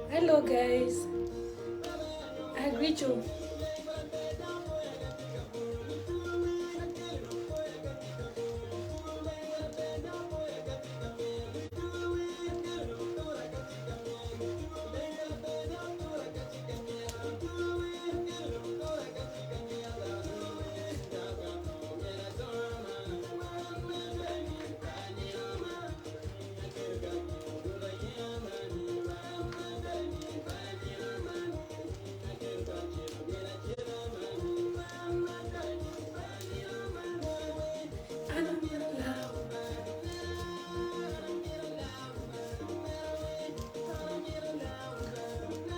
Hello guys, I greet you.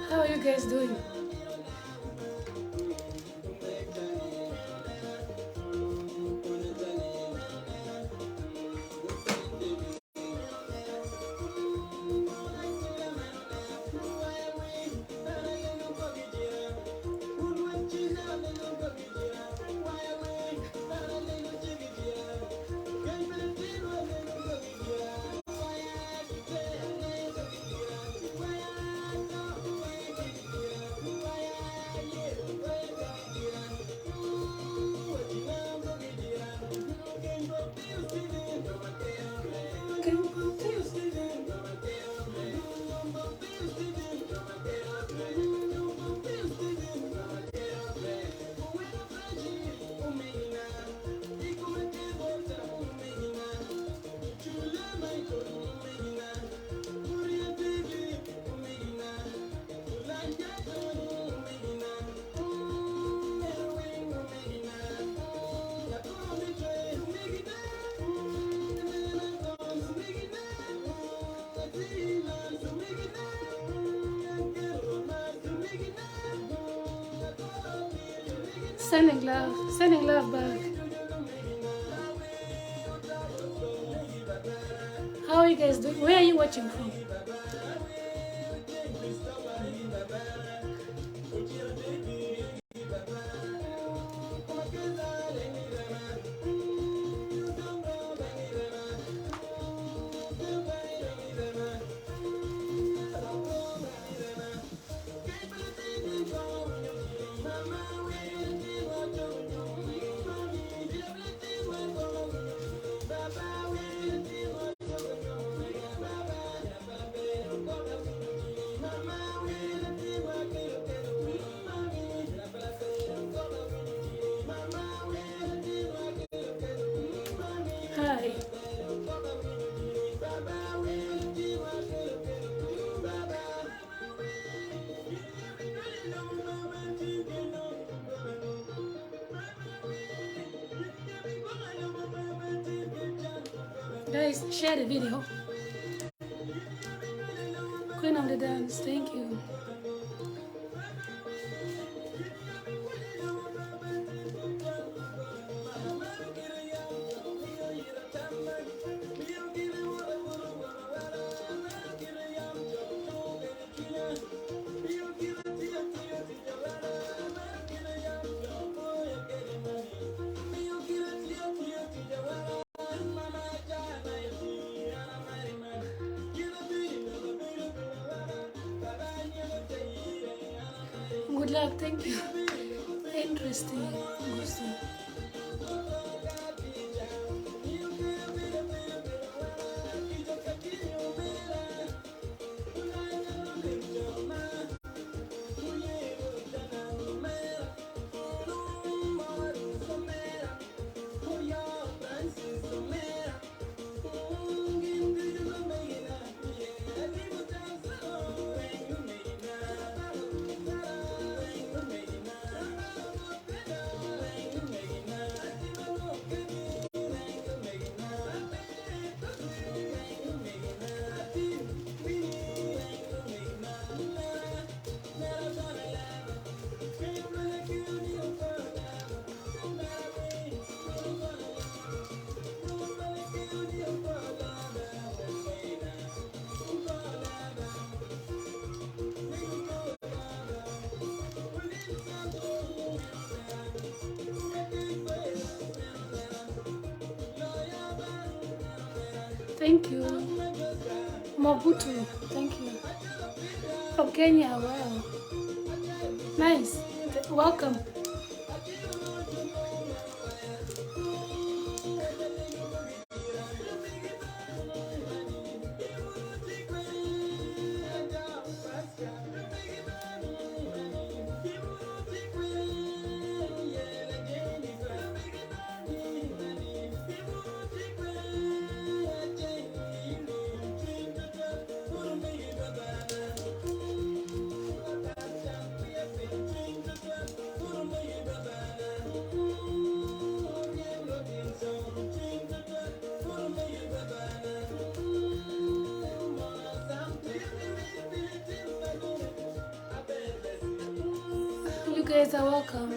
How are you guys doing? Sending love back. How are you guys doing? Where are you watching from? Hi. Guys, share the video. Queen of the dance, thank you. Good luck, thank you. Interesting. Awesome. Thank you. Mobutu. Thank you. From Kenya. Wow. Nice. Welcome. You guys are welcome.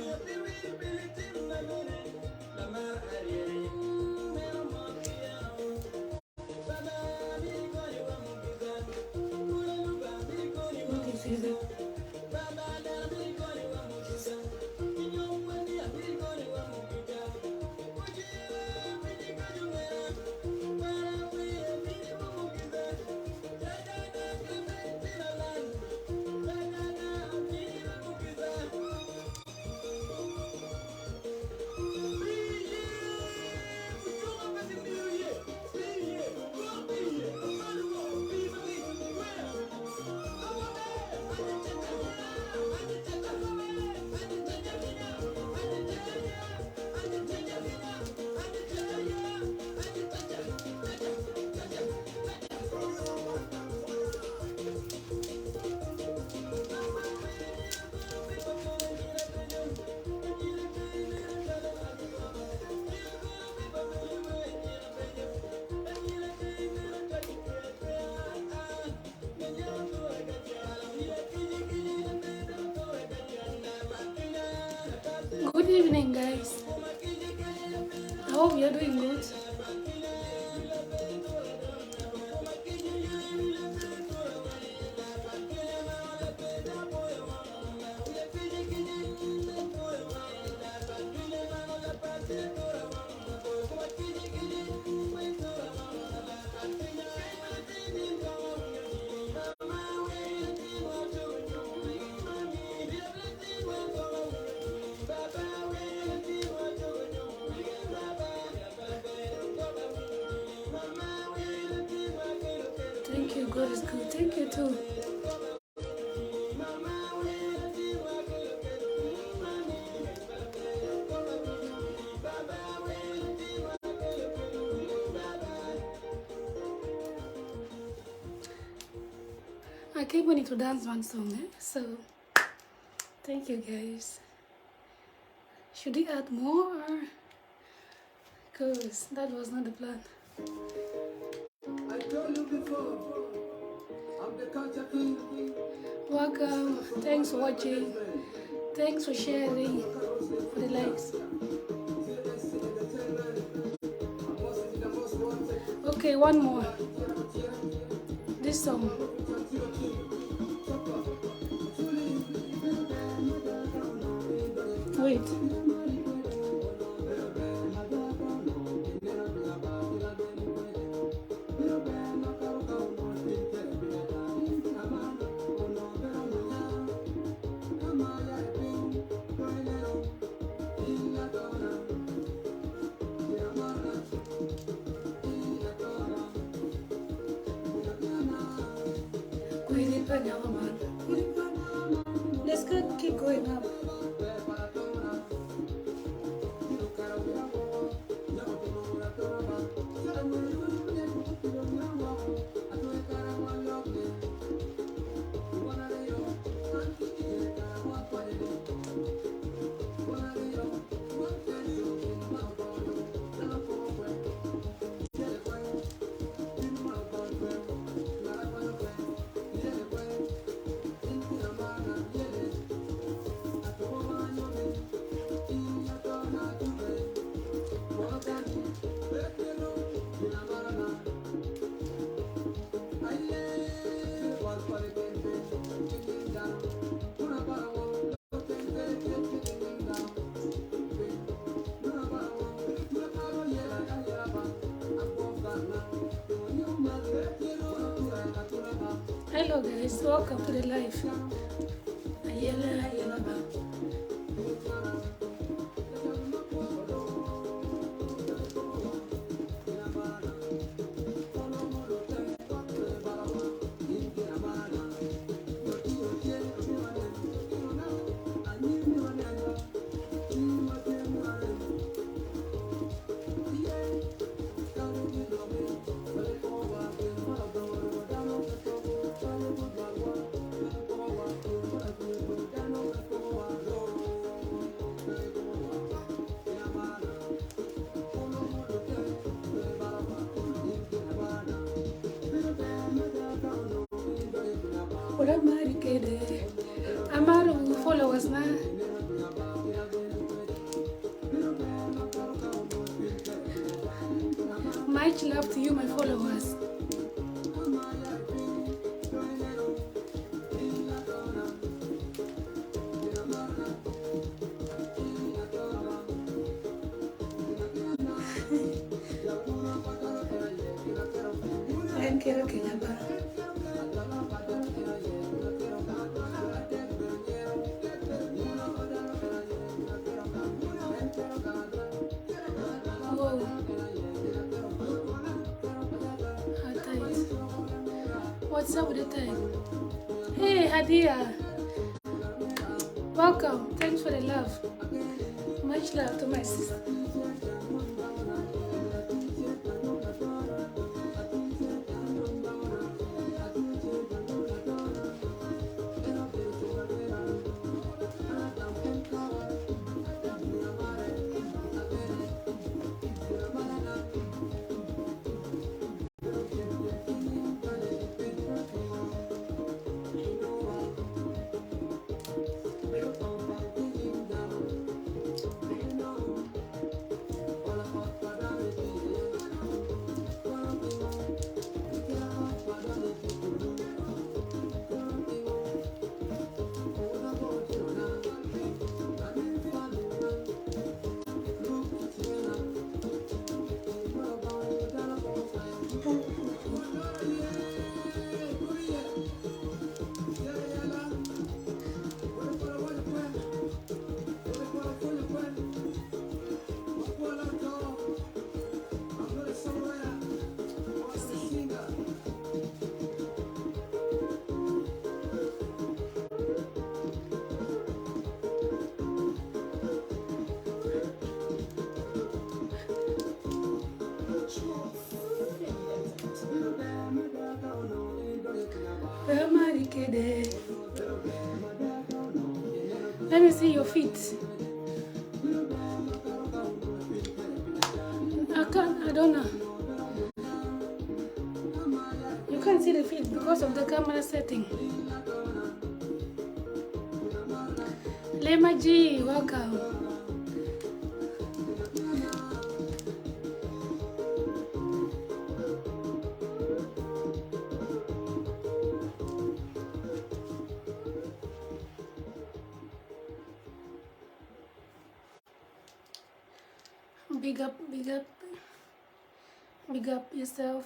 Good evening, guys. I hope you're doing good. Thank you, God is good. Thank you too. I came only to dance one song, so thank you guys. Should we add more? Because that was not the plan. I told you before, I'm the culture king. Welcome. Thanks for watching. Thanks for sharing. For the likes. Okay, one more. This song. Wait. Let's go keep going up. Hello guys, welcome to the live. Ayala, ayala ba. What up, Marikede? I'm out of followers now. Much love to you, my followers. Thank you, Kenyaba. Whoa. How tight. What's up with the time? Hey, Hadia. Welcome. Thanks for the love. Much love to my sister. Let me see your feet. I don't know. You can't see the feet because of the camera setting. Lema G, welcome. Big up, big up, big up yourself.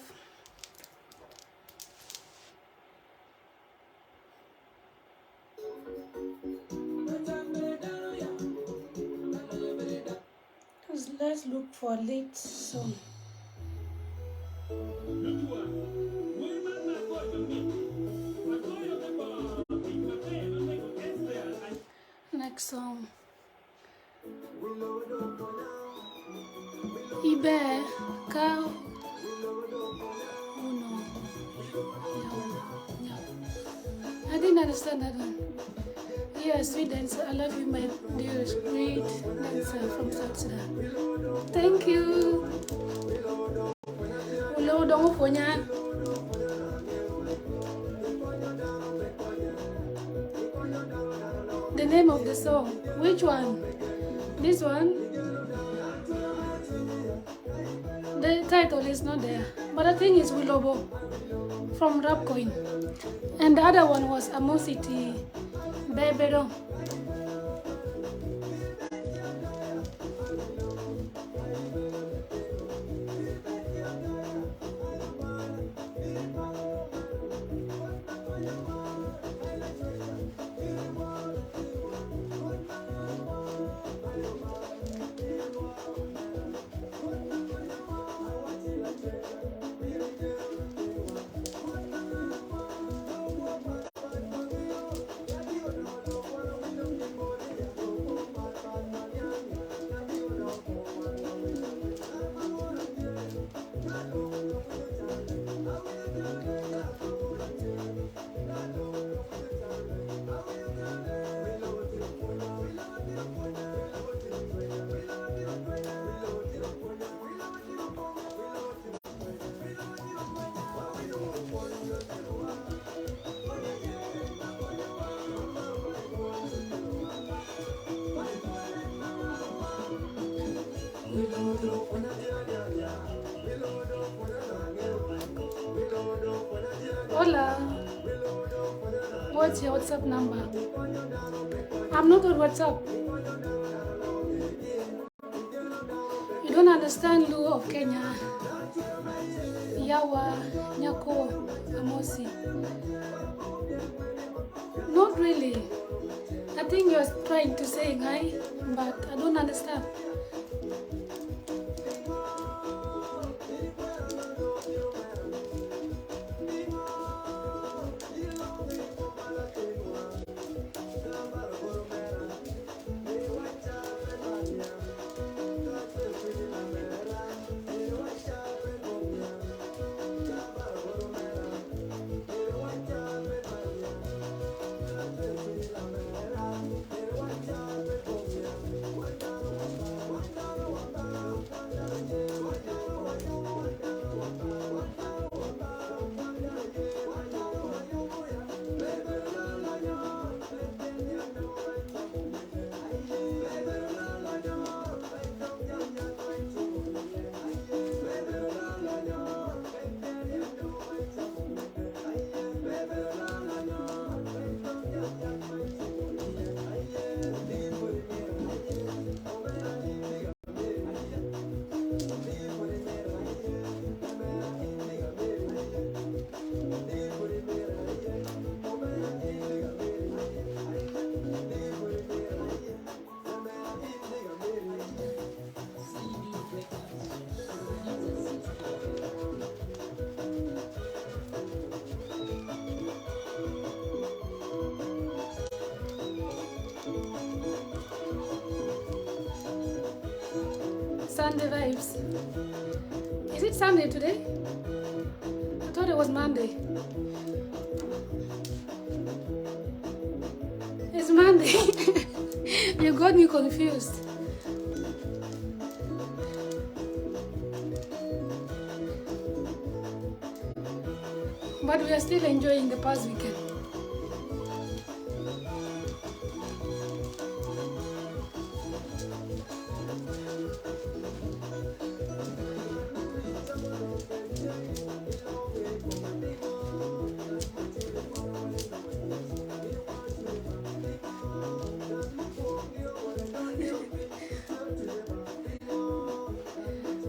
Let's look for a late song. Next song. Ibe, cow. Oh no. No. I didn't understand that one. Yeah, sweet dancer. I love you, my dear sweet dancer from South Sudan. Thank you. Hello, don't fonya. The name of the song. Which one? This one? The title is not there. But I think it's Willobo from Rapcoin. And the other one was Amosity Bebero. Hola. What's your WhatsApp number? I'm not on WhatsApp. You don't understand Luo of Kenya. Yawa, Nyako, Amosi. Not really. I think you're trying to say hi, but I don't understand. Sunday vibes. Is it Sunday today? I thought it was Monday. It's Monday. You got me confused. But we are still enjoying the past weekend.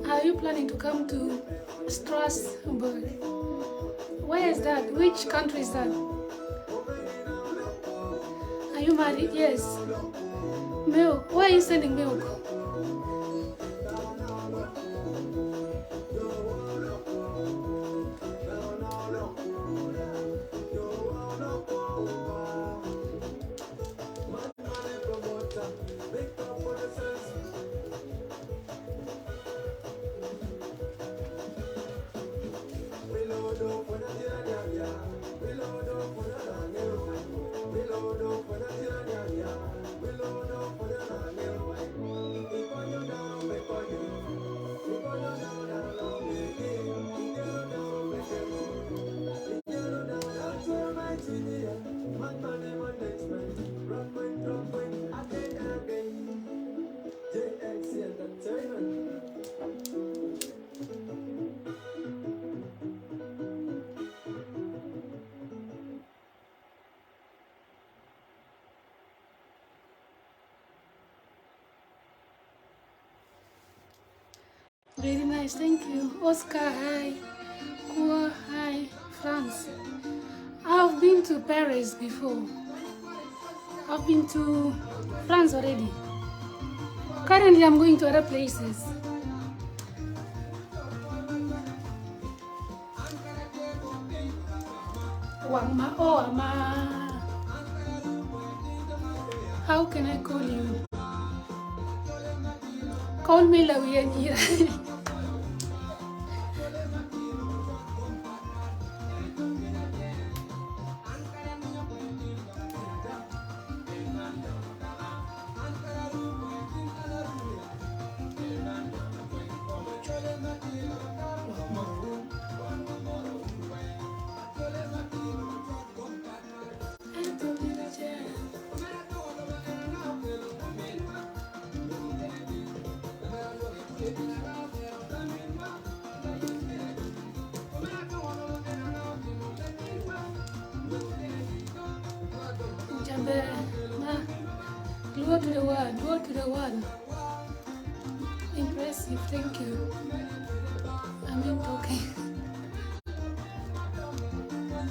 Are you planning to come to Strasbourg? Where is that? Which country is that? Are you married? Yes. Milk. Why are you sending milk? Very nice, thank you. Oscar, hi. Kua, hi. France. I've been to Paris before. I've been to France already. Currently, I'm going to other places. Wama, oh, Ama. How can I call you? Call me Lawiyanira. there. Glory to the word, glory to the word. Impressive, thank you. I'm in talking.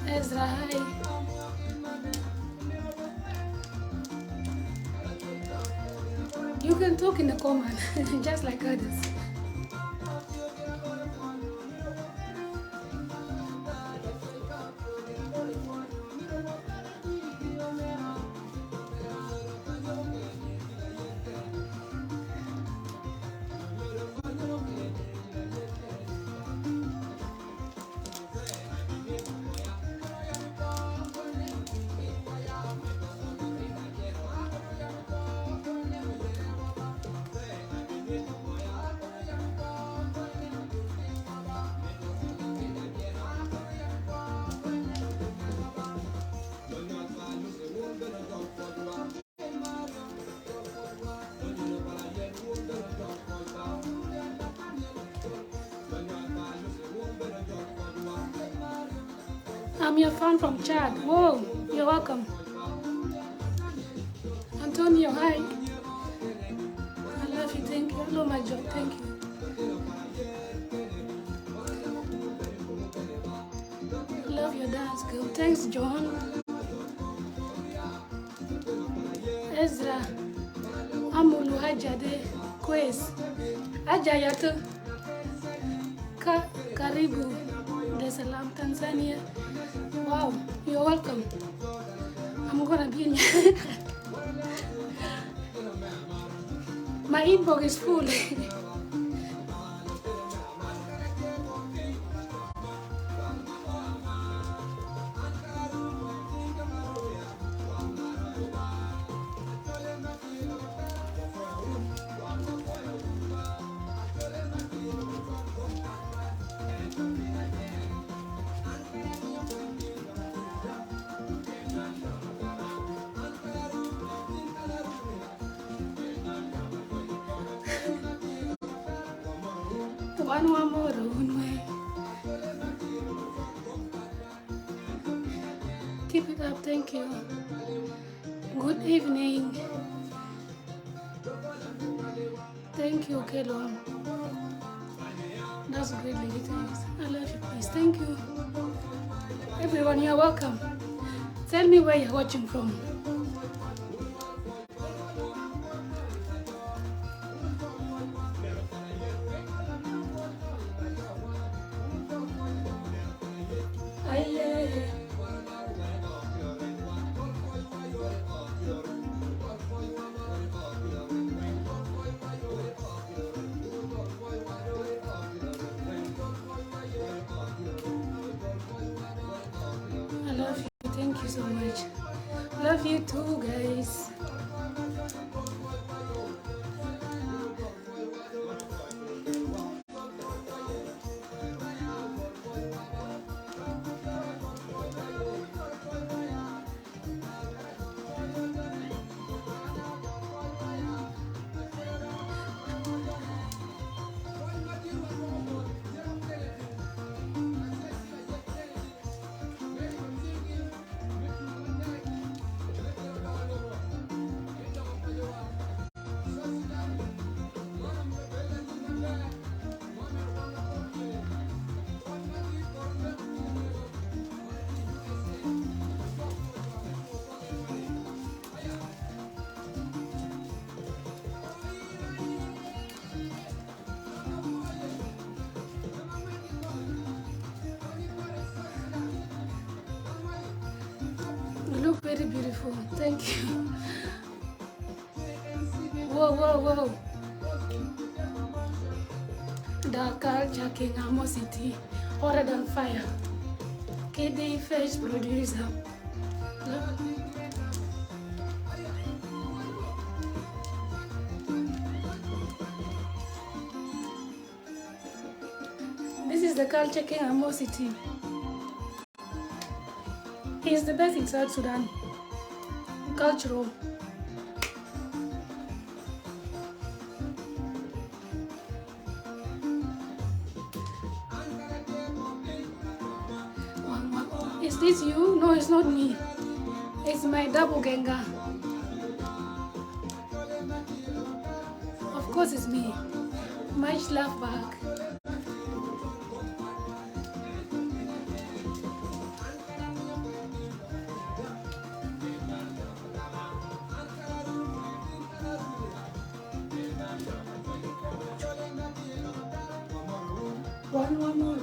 Ezra, hi. You can talk in the comment, just like others. I'm your fan from Chad. Whoa, you're welcome. Antonio, hi. I love you, thank you. Hello, my job, thank you. Love your dance, girl. Thanks, John. Ezra, Amulu Hajade, Kwes, Ajayatu, Karibu, Dar es Salaam, Tanzania. Wow, you're welcome. I'm gonna be in my inbox is full. One more, one way. Keep it up, thank you. Good evening. Thank you, Kelon. That's great, lady. Thanks. I love you, please. Thank you. Everyone, you're welcome. Tell me where you're watching from. Thank you so much. Love you too, guys. You look very beautiful. Thank you. Whoa, whoa, whoa. Dakar, Jackie, Amo City, hotter than fire. KD Fresh producer. This is the culture king Amo City. He's the best in South Sudan. Cultural. Is this you? No, it's not me. It's my double genga. Of course it's me. Much love back. One more.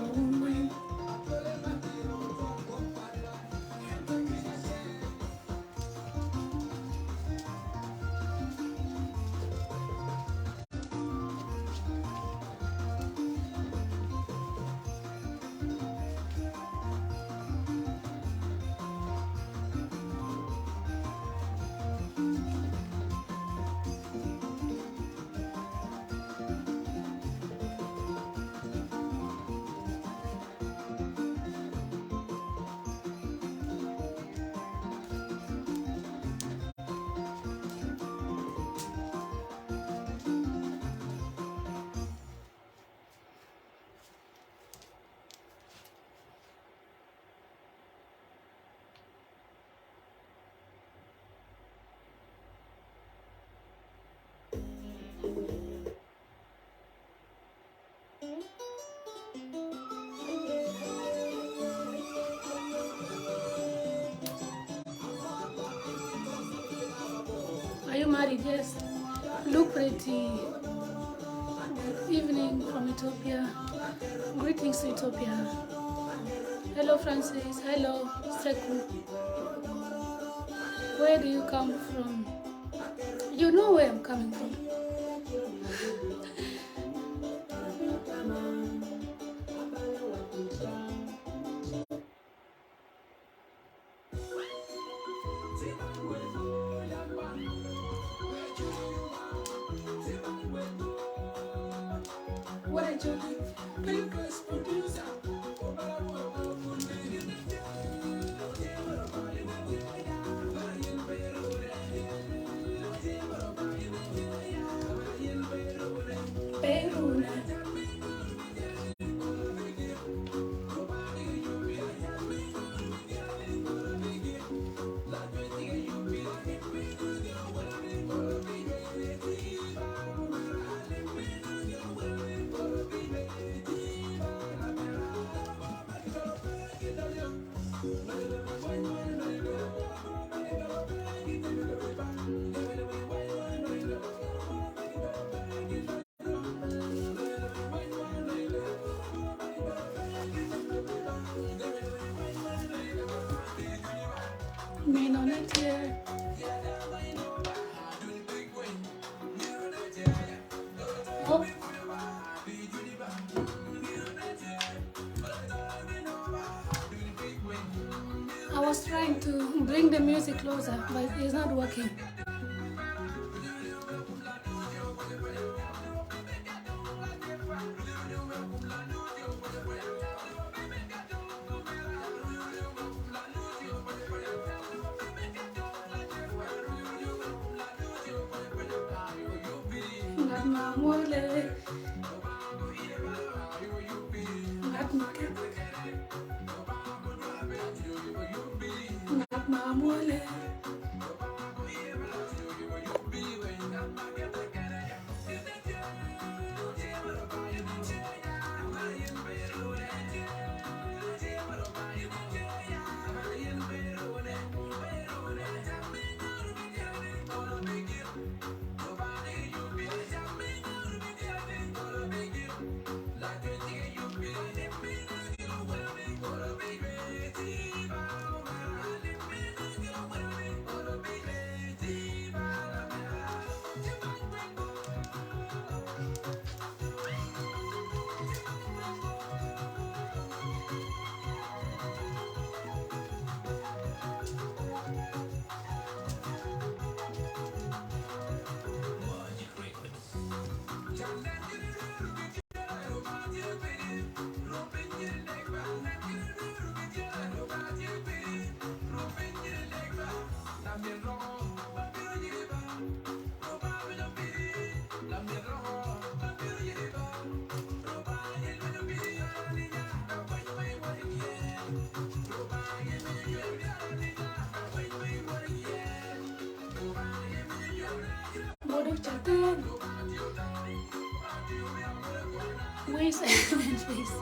Are you married? Yes. Look pretty. Good evening from Ethiopia. Greetings to Ethiopia. Hello, Francis. Hello, Seku. Where do you come from? You know where I'm coming from. What did you Papers producer. Men on it here. Oh. I was trying to bring the music closer, but it's not working. Chatén. Waist and face.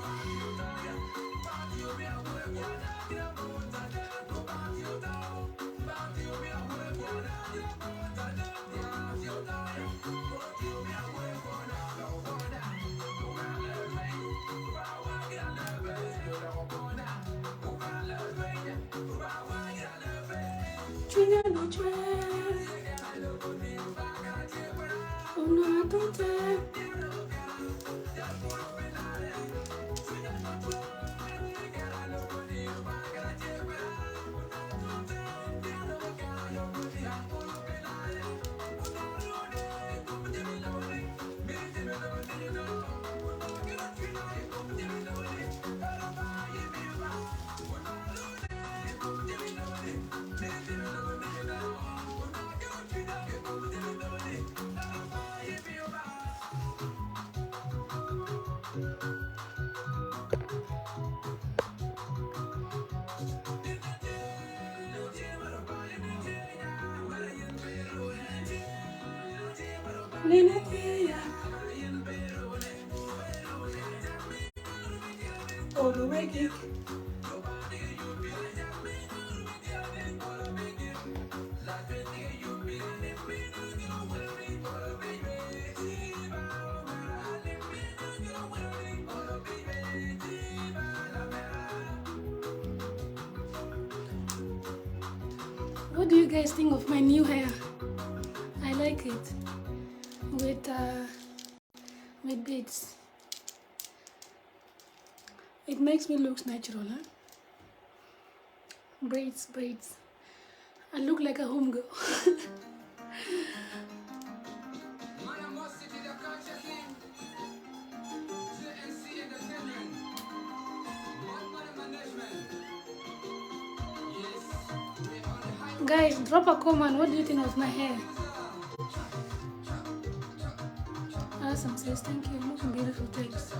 China no train. Una tonte. Nina Tia. All the way kick. What do you guys think of my new hair? I like it with beads. It makes me look natural, huh? Braids. I look like a home girl. Guys, drop a comment. What do you think of my hair? Awesome says thank you. Looking beautiful, thanks.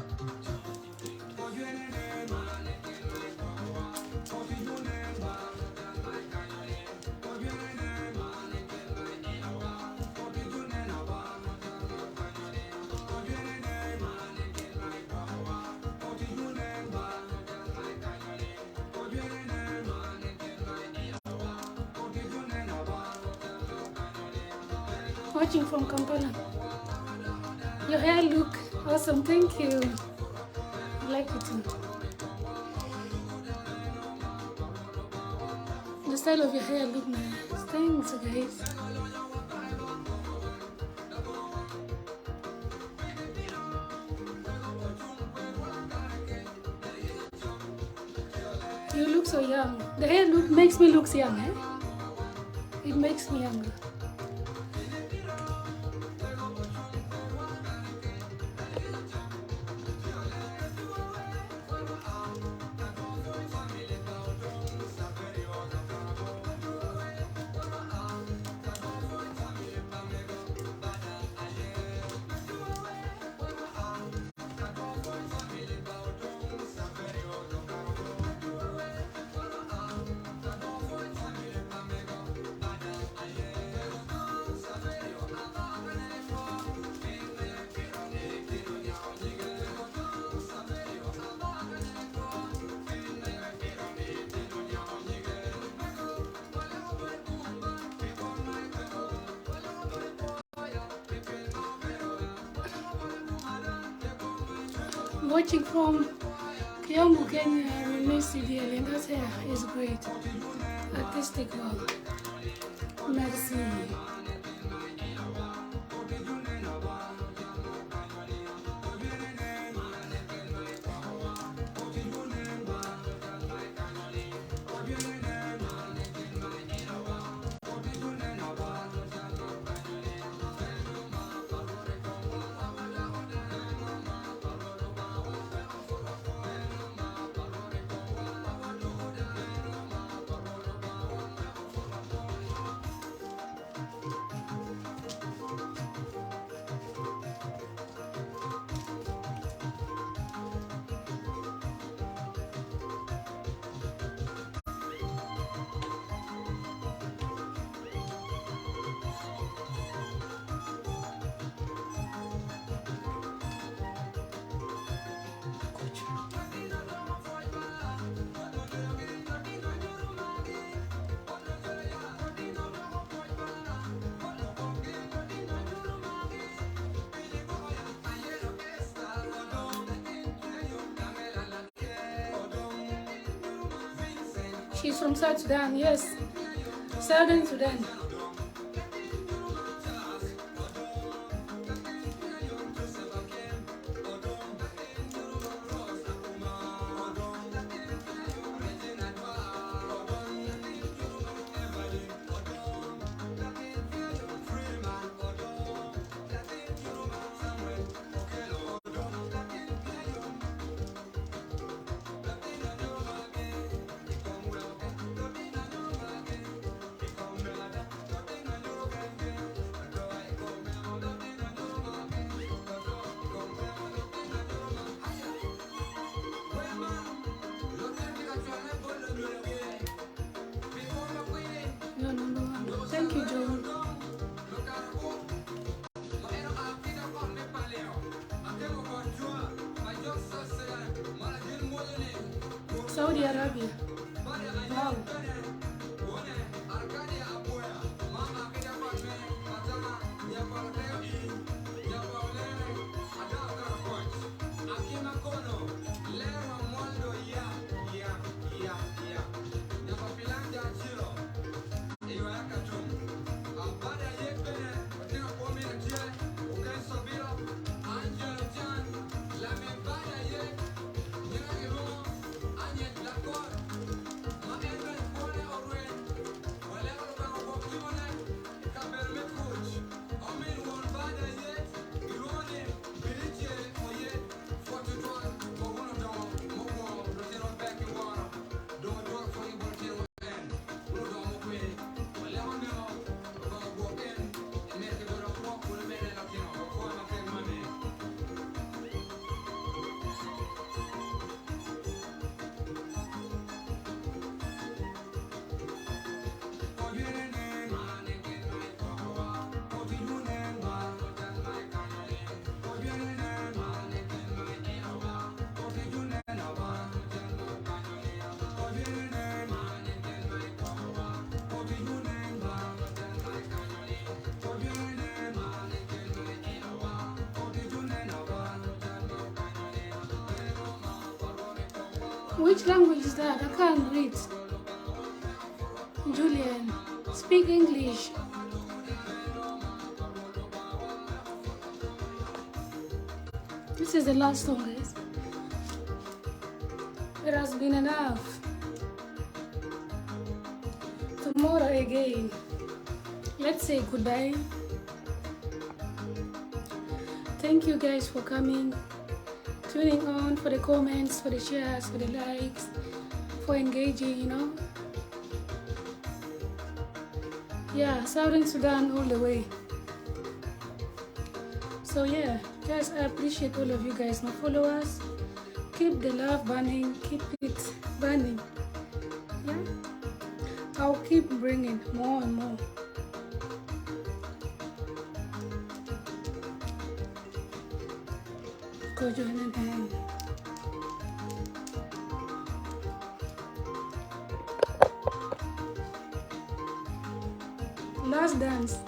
Watching from Kampala. Your hair look awesome, thank you. I like it too. The style of your hair look nice. Thanks guys. You look so young. The hair makes me look young, eh? It makes me younger. Watching from Kiambu, Kenya, released CDL, and that hair is great. Artistic work. Merci. She's from South Sudan, yes. Southern Sudan. You're number one. Thank you, Joe. Saudi Arabia. Wow. Which language is that? I can't read. Julian, speak English. This is the last song, guys. It has been enough. Tomorrow again. Let's say goodbye. Thank you guys for coming, tuning on, for the comments, for the shares, for the likes, for engaging, you know. Yeah, Southern Sudan all the way. So yeah, guys, I appreciate all of you guys, my followers. Keep the love burning, keep it burning. Yeah, I'll keep bringing more and more. Go join in hand. Last dance.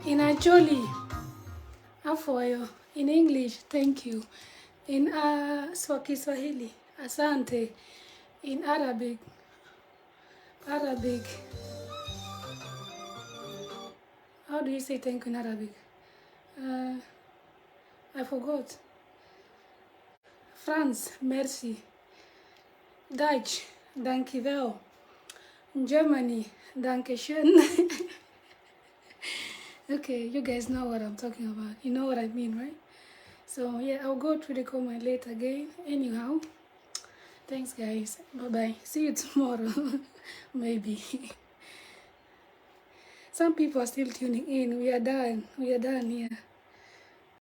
In Acholi, Afoyo. In English, thank you. In Kiswahili, asante. In Arabic, how do you say thank you in Arabic? I forgot. France, merci. Dutch, dankjewel. Germany, dankeschön. Okay, you guys know what I'm talking about. You know what I mean, right? So yeah, I'll go through the comment later again. Anyhow, thanks guys. Bye-bye. See you tomorrow. Maybe. Some people are still tuning in. We are done here.